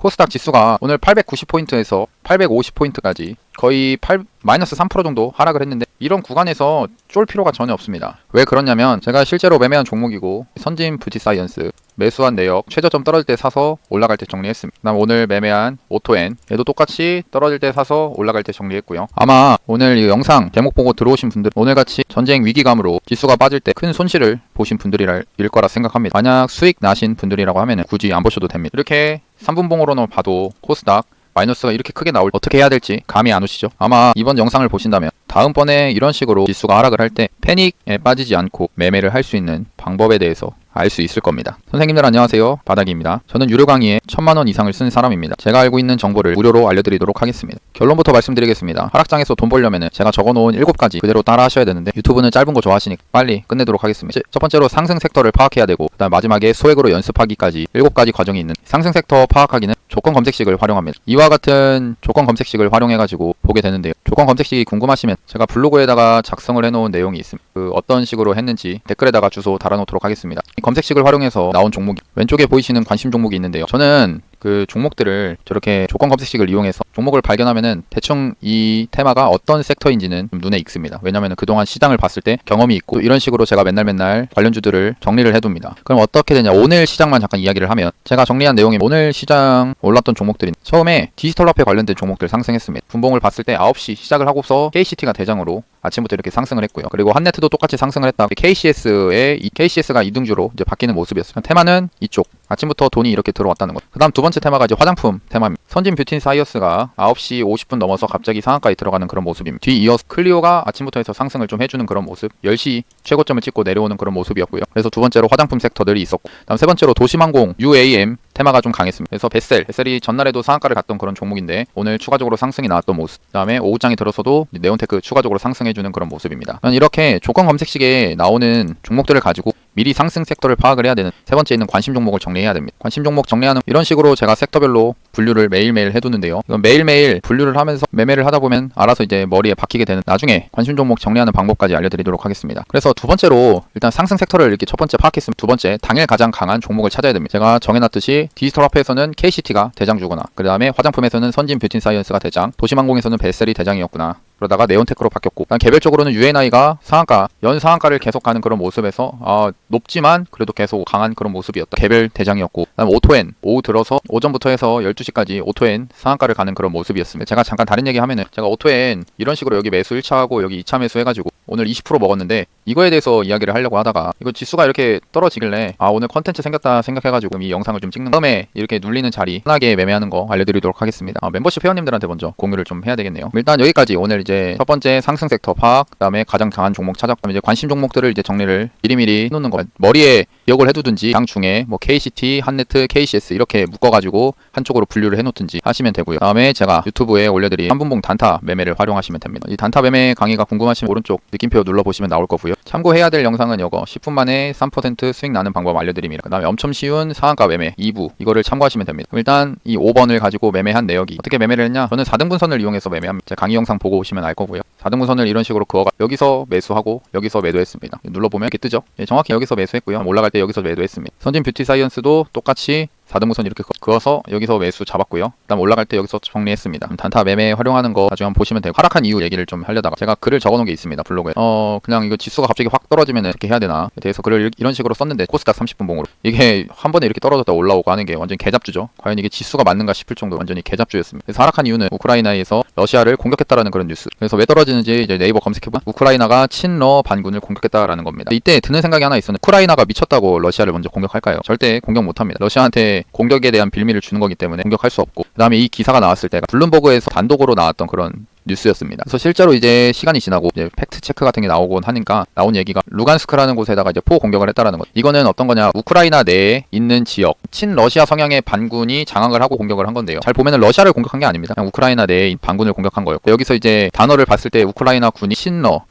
코스닥 지수가 오늘 890포인트에서 850포인트까지 거의 마이너스 3% 정도 하락을 했는데, 이런 구간에서 쫄 필요가 전혀 없습니다. 왜 그러냐면 제가 실제로 매매한 종목이고, 선진 뷰티사이언스 매수한 내역 최저점 떨어질 때 사서 올라갈 때 정리했습니다. 그다음 오늘 매매한 오토엔, 얘도 똑같이 떨어질 때 사서 올라갈 때 정리했고요. 아마 오늘 이 영상 제목 보고 들어오신 분들, 오늘같이 전쟁 위기감으로 지수가 빠질 때 큰 손실을 보신 분들일 거라 생각합니다. 만약 수익 나신 분들이라고 하면 굳이 안 보셔도 됩니다. 이렇게 3분봉으로는 봐도 코스닥 마이너스가 이렇게 크게 나올 때 어떻게 해야 될지 감이 안 오시죠? 아마 이번 영상을 보신다면 다음번에 이런 식으로 지수가 하락을 할 때 패닉에 빠지지 않고 매매를 할 수 있는 방법에 대해서 알 수 있을 겁니다. 선생님들 안녕하세요, 바닥입니다. 저는 유료 강의에 1000만원 이상을 쓴 사람입니다. 제가 알고 있는 정보를 무료로 알려드리도록 하겠습니다. 결론부터 말씀드리겠습니다. 하락장에서 돈 벌려면 제가 적어놓은 7가지 그대로 따라 하셔야 되는데, 유튜브는 짧은 거 좋아하시니까 빨리 끝내도록 하겠습니다. 첫 번째로 상승 섹터를 파악해야 되고, 그 다음 마지막에 소액으로 연습하기까지 7가지 과정이 있는, 상승 섹터 파악하기는 조건 검색식을 활용합니다. 이와 같은 조건 검색식을 활용해가지고 보게 되는데요. 조건 검색식이 궁금하시면 제가 블로그에다가 작성을 해놓은 내용이 있습니다. 어떤 식으로 했는지 댓글에다가 주소 달아놓도록 하겠습니다. 이 검색식을 활용해서 나온 종목이 왼쪽에 보이시는 관심 종목이 있는데요. 저는 그 종목들을 저렇게 조건 검색식을 이용해서 종목을 발견하면은 대충 이 테마가 어떤 섹터인지는 좀 눈에 익습니다. 왜냐면은 그동안 시장을 봤을 때 경험이 있고, 이런 식으로 제가 맨날 관련주들을 정리를 해둡니다. 그럼 어떻게 되냐, 오늘 시장만 잠깐 이야기를 하면, 제가 정리한 내용이 오늘 시장 올랐던 종목들이, 처음에 디지털 화폐 관련된 종목들 상승했습니다. 분봉을 봤을 때 9시 시작을 하고서 KCT가 대장으로 아침부터 이렇게 상승을 했고요. 그리고 한네트도 똑같이 상승을 했다. KCS가 2등주로 이제 바뀌는 모습이었어요. 테마는 이쪽. 아침부터 돈이 이렇게 들어왔다는 거죠. 그 다음 두 번째 테마가 이제 화장품 테마입니다. 선진 뷰티사이언스가 9시 50분 넘어서 갑자기 상한가에 들어가는 그런 모습입니다. 뒤이어서 클리오가 아침부터 해서 상승을 좀 해주는 그런 모습, 10시 최고점을 찍고 내려오는 그런 모습이었고요. 그래서 두 번째로 화장품 섹터들이 있었고, 다음 세 번째로 도심항공 UAM 테마가 좀 강했습니다. 그래서 베셀이 전날에도 상한가를 갔던 그런 종목인데 오늘 추가적으로 상승이 나왔던 모습, 그 다음에 오후장에 들어서도 네온테크 추가적으로 상승해주는 그런 모습입니다. 이렇게 조건 검색식에 나오는 종목들을 가지고 미리 상승 섹터를 파악을 해야 되는, 세 번째 있는 관심 종목을 정리해야 됩니다. 관심 종목 정리하는, 이런 식으로 제가 섹터별로 분류를 매일매일 해두는데요. 이건 매일매일 분류를 하면서 매매를 하다 보면 알아서 이제 머리에 박히게 되는, 나중에 관심 종목 정리하는 방법까지 알려드리도록 하겠습니다. 그래서 두 번째로 일단 상승 섹터를 이렇게 첫 번째 파악했으면, 두 번째 당일 가장 강한 종목을 찾아야 됩니다. 제가 정해놨듯이 디지털 화폐에서는 KCT가 대장주구나, 그 다음에 화장품에서는 선진 뷰티사이언스가 대장, 도심항공에서는 베셀이 대장이었구나, 그러다가 네온테크로 바뀌었고, 개별적으로는 UNI가 상한가, 연 상한가를 계속 가는 그런 모습에서 높지만 그래도 계속 강한 그런 모습이었다. 개별 대장이었고, 그다음 오토엔, 오후 들어서 오전부터 해서 12시까지 오토엔 상한가를 가는 그런 모습이었습니다. 제가 잠깐 다른 얘기 하면은, 제가 오토엔 이런 식으로 여기 매수 1차하고 여기 2차 매수 해가지고 오늘 20% 먹었는데, 이거에 대해서 이야기를 하려고 하다가 이거 지수가 이렇게 떨어지길래 오늘 컨텐츠 생겼다 생각해가지고 이 영상을 좀 찍는, 다음에 이렇게 눌리는 자리 편하게 매매하는 거 알려드리도록 하겠습니다. 멤버십 회원님들한테 먼저 공유를 좀 해야 되겠네요. 일단 여기까지 오늘 이제 첫 번째 상승 섹터 파악, 그다음에 가장 강한 종목 찾았고, 이제 관심 종목들을 이제 정리를 미리미리 해놓는 거, 머리에 기억을 해두든지 장 중에 뭐 KCT, 한네트, KCS 이렇게 묶어가지고 한쪽으로 분류를 해놓든지 하시면 되고요. 다음에 제가 유튜브에 올려드린 3분봉 단타 매매를 활용하시면 됩니다. 이 단타 매매 강의가 궁금하시면 오른쪽 느낌표 눌러보시면 나올 거고요. 참고해야 될 영상은 이거 10분 만에 3% 수익 나는 방법 알려드립니다. 그 다음에 엄청 쉬운 상한가 매매 2부, 이거를 참고하시면 됩니다. 일단 이 5번을 가지고 매매한 내역이 어떻게 매매를 했냐, 저는 4등분선을 이용해서 매매합니다. 제 강의 영상 보고 오시면 알 거고요. 4등분선을 이런 식으로 그어가 여기서 매수하고 여기서 매도했습니다. 눌러보면 이렇게 뜨죠. 정확히 여기서 매수했고요. 올라갈 때 여기서 매도했습니다. 선진 뷰티 사이언스도 똑같이 4등분선 이렇게 그어서 여기서 매수 잡았고요. 그다음 올라갈 때 여기서 정리했습니다. 단타 매매 활용하는 거 나중에 한번 보시면 되고, 하락한 이유 얘기를 좀 하려다가 제가 글을 적어놓은 게 있습니다. 블로그에. 그냥 이거 지수가 갑자기 확 떨어지면 어떻게 해야 되나 대해서 글을 이런 식으로 썼는데, 코스닥 30분봉으로 이게 한 번에 이렇게 떨어졌다 올라오고 하는 게 완전 개잡주죠. 과연 이게 지수가 맞는가 싶을 정도로 완전히 개잡주였습니다. 그래서 하락한 이유는 우크라이나에서 러시아를 공격했다라는 그런 뉴스. 그래서 왜 떨어지는지 이제 네이버 검색해보면 우크라이나가 친러 반군을 공격했다라는 겁니다. 이때 드는 생각이 하나 있었는데, 우크라이나가 미쳤다고 러시아를 먼저 공격할까요? 절대 공격 못합니다. 러시아한테 공격에 대한 빌미를 주는 거기 때문에 공격할 수 없고, 그 다음에 이 기사가 나왔을 때가 블룸버그에서 단독으로 나왔던 그런 뉴스였습니다. 그래서 실제로 이제 시간이 지나고 이제 팩트 체크 같은 게 나오곤 하니까 나온 얘기가, 루간스크라는 곳에다가 이제 포 공격을 했다라는 것. 이거는 어떤 거냐, 우크라이나 내에 있는 지역 친러시아 성향의 반군이 장악을 하고 공격을 한 건데요. 잘 보면은 러시아를 공격한 게 아닙니다. 그냥 우크라이나 내에 반군을 공격한 거였고, 여기서 이제 단어를 봤을 때 우크라이나 군이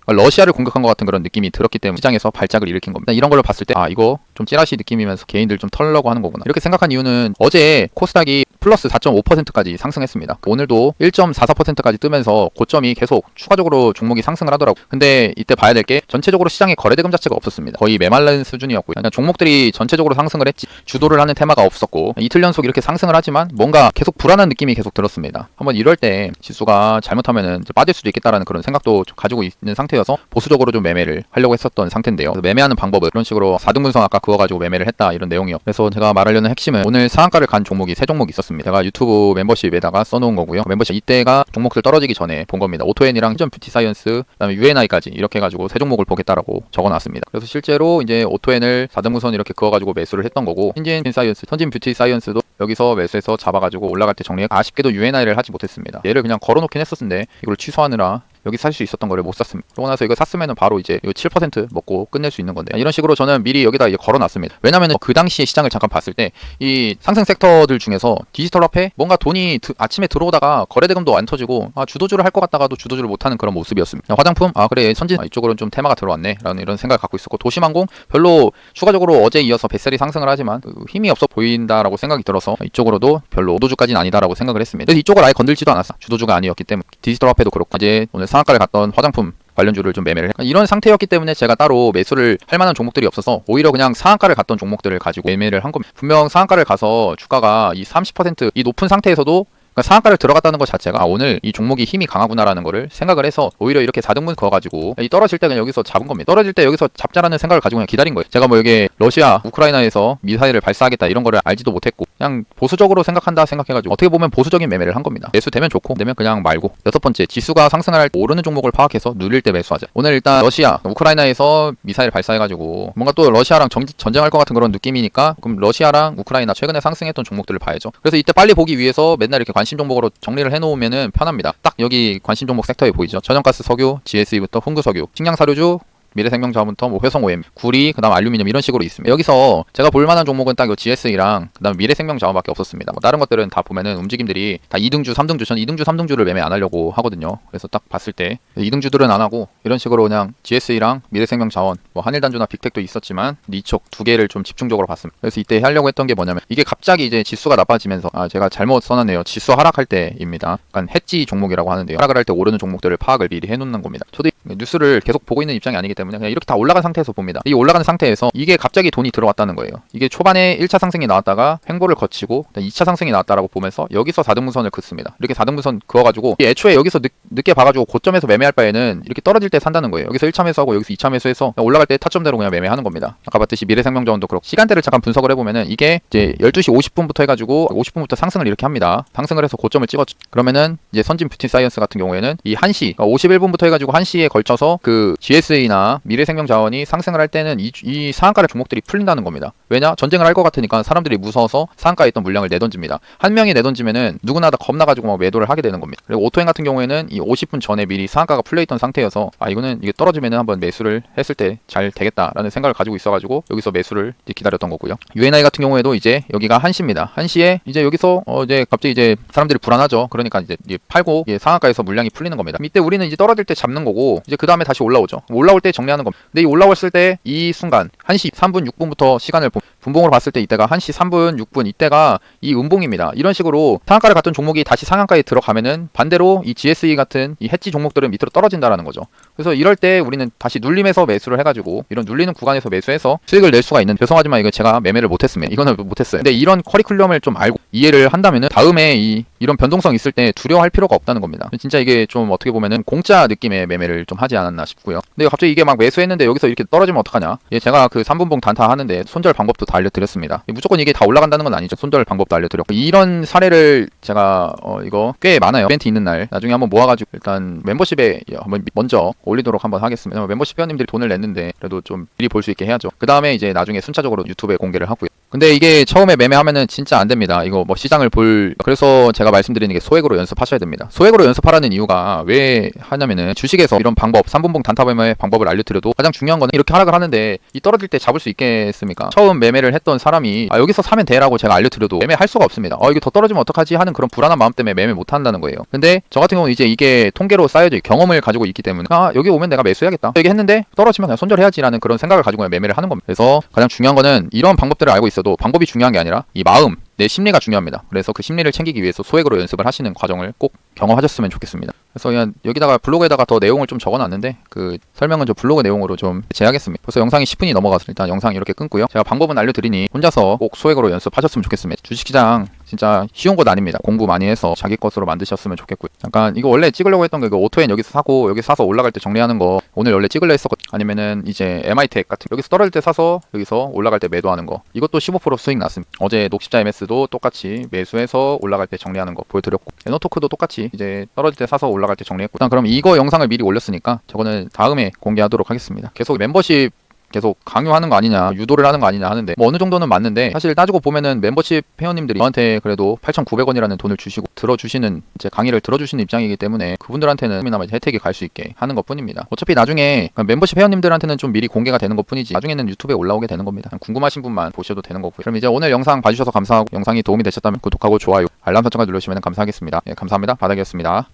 러시아를 공격한 것 같은 그런 느낌이 들었기 때문에 시장에서 발작을 일으킨 겁니다. 이런 걸로 봤을 때 이거 좀 찌라시 느낌이면서 개인들 좀 털려고 하는 거구나, 이렇게 생각한 이유는, 어제 코스닥이 플러스 4.5%까지 상승했습니다. 오늘도 1.44%까지 뜨면서 고점이 계속 추가적으로 종목이 상승을 하더라고요. 근데 이때 봐야 될 게 전체적으로 시장에 거래대금 자체가 없었습니다. 거의 메말른 수준이었고요. 그냥 종목들이 전체적으로 상승을 했지 주도를 하는 테마가 없었고 이틀 연속 이렇게 상승을 하지만 뭔가 계속 불안한 느낌이 계속 들었습니다. 한번 이럴 때 지수가 잘못하면은 빠질 수도 있겠다라는 그런 생각도 좀 가지고 있는 상태여서 보수적으로 좀 매매를 하려고 했었던 상태인데요. 매매하는 방법은 이런 식으로 4등분선 아까 그거 가지고 매매를 했다 이런 내용이요. 그래서 제가 말하려는 핵심은 오늘 상한가를 간 종목이 3종목 있었습니다. 제가 유튜브 멤버십에다가 써놓은 거고요. 멤버십 이때가 종목들 떨어지기 전에 본 겁니다. 오토엔이랑 신전 뷰티 사이언스 그다음에 UNI까지 이렇게 해가지고 3종목을 보겠다라고 적어놨습니다. 그래서 실제로 이제 오토엔을 4등분선 이렇게 그어가지고 매수를 했던 거고 신진 사이언스, 선진 뷰티 사이언스도 여기서 매수해서 잡아가지고 올라갈 때 정리해 아쉽게도 UNI를 하지 못했습니다. 얘를 그냥 걸어놓긴 했었는데 이걸 취소하느라 여기 살 수 있었던 거를 못 샀습니다. 그러고 나서 이거 샀으면은 바로 이제 7% 먹고 끝낼 수 있는 건데 이런 식으로 저는 미리 여기다 이제 걸어놨습니다. 왜냐면은 그 당시에 시장을 잠깐 봤을 때 이 상승 섹터들 중에서 디지털 화폐 뭔가 돈이 아침에 들어오다가 거래대금도 안 터지고 주도주를 할 것 같다가도 주도주를 못하는 그런 모습이었습니다. 화장품 그래 선진 이쪽으로는 좀 테마가 들어왔네 라는 이런 생각을 갖고 있었고 도심항공 별로 추가적으로 어제 이어서 뱃살이 상승을 하지만 힘이 없어 보인다라고 생각이 들어서 이쪽으로도 별로 주도주까지는 아니다라고 생각을 했습니다. 그래서 이쪽을 아예 건들지도 않았어. 주도주가 아니었기 때문에 디지털 화폐도 그렇고 이제 오늘 상한가를 갔던 화장품 관련주를 좀 매매를 했고 이런 상태였기 때문에 제가 따로 매수를 할 만한 종목들이 없어서 오히려 그냥 상한가를 갔던 종목들을 가지고 매매를 한 겁니다. 분명 상한가를 가서 주가가 이 30% 높은 상태에서도 상한가를 들어갔다는 것 자체가 오늘 이 종목이 힘이 강하구나라는 거를 생각을 해서 오히려 이렇게 4등분 그어가지고 이 떨어질 때 그냥 여기서 잡은 겁니다. 떨어질 때 여기서 잡자라는 생각을 가지고 그냥 기다린 거예요. 제가 뭐 여기 러시아, 우크라이나에서 미사일을 발사하겠다 이런 거를 알지도 못했고 그냥 보수적으로 생각한다 생각해가지고 어떻게 보면 보수적인 매매를 한 겁니다. 매수 되면 좋고 되면 그냥 말고. 여섯 번째, 지수가 상승을 할 때 오르는 종목을 파악해서 누릴 때 매수하자. 오늘 일단 러시아, 우크라이나에서 미사일 발사해가지고 뭔가 또 러시아랑 전쟁할 것 같은 그런 느낌이니까 그럼 러시아랑 우크라이나 최근에 상승했던 종목들을 봐야죠. 그래서 이때 빨리 보기 위해서 맨날 이렇게 관심 종목으로 정리를 해놓으면은 편합니다. 딱 여기 관심 종목 섹터에 보이죠. 천연가스, 석유, GSE부터 흥구석유, 식량사료주, 미래생명자원부터 뭐 회성 OM, 구리, 그다음 알루미늄 이런 식으로 있습니다. 여기서 제가 볼 만한 종목은 딱 요 GSE랑 그다음 미래생명자원밖에 없었습니다. 뭐 다른 것들은 다 보면은 움직임들이 다 2등주, 3등주, 전 2등주, 3등주를 매매 안 하려고 하거든요. 그래서 딱 봤을 때 2등주들은 안 하고 이런 식으로 그냥 GSE랑 미래생명자원, 뭐 한일단주나 빅텍도 있었지만 이쪽 두 개를 좀 집중적으로 봤습니다. 그래서 이때 하려고 했던 게 뭐냐면 이게 갑자기 이제 지수가 나빠지면서 제가 잘못 써놨네요. 지수 하락할 때입니다. 약간 해지 종목이라고 하는데요. 하락을 할 때 오르는 종목들을 파악을 미리 해놓는 겁니다. 저도 뉴스를 계속 보고 있는 입장이 아니기 때문에 그냥 이렇게 다 올라간 상태에서 봅니다. 이 올라가는 상태에서 이게 갑자기 돈이 들어왔다는 거예요. 이게 초반에 1차 상승이 나왔다가 횡보를 거치고 2차 상승이 나왔다라고 보면서 여기서 4등분선을 긋습니다. 이렇게 4등분선 그어가지고 애초에 여기서 늦게 봐가지고 고점에서 매매할 바에는 이렇게 떨어질 때 산다는 거예요. 여기서 1차 매수하고 여기서 2차 매수해서 올라갈 때 타점대로 그냥 매매하는 겁니다. 아까 봤듯이 미래생명자원도 그렇고 시간대를 잠깐 분석을 해보면은 이게 이제 12시 50분부터 해가지고 50분부터 상승을 이렇게 합니다. 상승을 해서 고점을 찍었죠. 그러면은 이제 선진 뷰티 사이언스 같은 경우에는 이 1시 51분부터 해가지고 1시에 걸쳐서 그 GSE나 미래생명자원이 상승을 할 때는 이 상한가의 종목들이 풀린다는 겁니다. 왜냐? 전쟁을 할 것 같으니까 사람들이 무서워서 상한가에 있던 물량을 내던집니다. 한 명이 내던지면은 누구나 다 겁나가지고 막 매도를 하게 되는 겁니다. 그리고 오토행 같은 경우에는 이 50분 전에 미리 상한가가 풀려있던 상태여서 이거는 이게 떨어지면은 한번 매수를 했을 때 잘 되겠다라는 생각을 가지고 있어가지고 여기서 매수를 이제 기다렸던 거고요. UNI 같은 경우에도 이제 여기가 1시입니다. 1시에 이제 여기서 이제 갑자기 이제 사람들이 불안하죠. 그러니까 이제 팔고 상한가에서 물량이 풀리는 겁니다. 이때 우리는 이제 떨어질 때 잡는 거고 이제 그 다음에 다시 올라오죠. 올라올 때 정리하는 겁니다. 근데 이 올라왔을 때 이 순간 1시 3분 6분부터 시간을 분봉으로 봤을 때 이때가 1시 3분 6분 이때가 이 음봉입니다. 이런 식으로 상한가를 갔던 종목이 다시 상한가에 들어가면은 반대로 이 GSE 같은 이 해지 종목들은 밑으로 떨어진다라는 거죠. 그래서 이럴 때 우리는 다시 눌림에서 매수를 해가지고 이런 눌리는 구간에서 매수해서 수익을 낼 수가 있는, 죄송하지만 이거 제가 매매를 못했습니다. 이거는 못했어요. 근데 이런 커리큘럼을 좀 알고 이해를 한다면은 다음에 이런 변동성 있을 때 두려워할 필요가 없다는 겁니다. 진짜 이게 좀 어떻게 보면은 공짜 느낌의 매매를 좀 하지 않았나 싶고요. 근데 갑자기 이게 막 매수했는데 여기서 이렇게 떨어지면 어떡하냐? 제가 그 3분봉 단타 하는데 손절 방법도 다 알려드렸습니다. 무조건 이게 다 올라간다는 건 아니죠. 손절 방법도 알려드렸고 이런 사례를 제가 이거 꽤 많아요. 이벤트 있는 날 나중에 한번 모아가지고 일단 멤버십에 한번 먼저 올리도록 한번 하겠습니다. 멤버십 회원님들이 돈을 냈는데 그래도 좀 미리 볼 수 있게 해야죠. 그 다음에 이제 나중에 순차적으로 유튜브에 공개를 하고요. 근데 이게 처음에 매매하면은 진짜 안 됩니다. 이거 뭐 시장을 그래서 제가 말씀드리는 게 소액으로 연습하셔야 됩니다. 소액으로 연습하라는 이유가 왜 하냐면은 주식에서 이런 방법 3분봉 단타 매매 방법을 알려드려도 가장 중요한 거는 이렇게 하락을 하는데 이 떨어질 때 잡을 수 있겠습니까? 처음 매매를 했던 사람이 여기서 사면 돼라고 제가 알려드려도 매매할 수가 없습니다. 이게 더 떨어지면 어떡하지 하는 그런 불안한 마음 때문에 매매 못 한다는 거예요. 근데 저 같은 경우는 이제 이게 통계로 쌓여져 경험을 가지고 있기 때문에 여기 오면 내가 매수해야겠다. 여기 했는데 떨어지면 그냥 손절해야지라는 그런 생각을 가지고 매매를 하는 겁니다. 그래서 가장 중요한 거는 이런 방법들을 알고 있어도 방법이 중요한 게 아니라 이 마음, 내 심리가 중요합니다. 그래서 그 심리를 챙기기 위해서 소액으로 연습을 하시는 과정을 꼭 경험하셨으면 좋겠습니다. 그래서 그냥 여기다가 블로그에다가 더 내용을 좀 적어놨는데 그 설명은 저 블로그 내용으로 좀 제하겠습니다. 벌써 영상이 10분이 넘어가서 일단 영상 이렇게 끊고요. 제가 방법은 알려드리니 혼자서 꼭 소액으로 연습하셨으면 좋겠습니다. 주식시장 진짜 쉬운 것 아닙니다. 공부 많이 해서 자기 것으로 만드셨으면 좋겠고요. 잠깐 이거 원래 찍으려고 했던 게 그 오토엔 여기서 사고 여기 사서 올라갈 때 정리하는 거 오늘 원래 찍으려 했었거든요. 아니면은 이제 MITech 같은 여기서 떨어질 때 사서 여기서 올라갈 때 매도하는 거 이것도 15% 수익 났습니다. 어제 녹십자 MS도 똑같이 매수해서 올라갈 때 정리하는 거 보여드렸고 에너토크도 똑같이 이제 떨어질 때 사서 올라갈 때 정리했고 일단 그럼 이거 영상을 미리 올렸으니까 저거는 다음에 공개하도록 하겠습니다. 계속 멤버십 계속 강요하는 거 아니냐 유도를 하는 거 아니냐 하는데 뭐 어느 정도는 맞는데 사실 따지고 보면은 멤버십 회원님들이 저한테 그래도 8,900원이라는 돈을 주시고 들어주시는 이제 강의를 들어주시는 입장이기 때문에 그분들한테는 조금이나마 혜택이 갈 수 있게 하는 것 뿐입니다. 어차피 나중에 멤버십 회원님들한테는 좀 미리 공개가 되는 것 뿐이지 나중에는 유튜브에 올라오게 되는 겁니다. 궁금하신 분만 보셔도 되는 거고요. 그럼 이제 오늘 영상 봐주셔서 감사하고 영상이 도움이 되셨다면 구독하고 좋아요 알람 설정까지 눌러주시면 감사하겠습니다. 예, 감사합니다. 바닥이었습니다.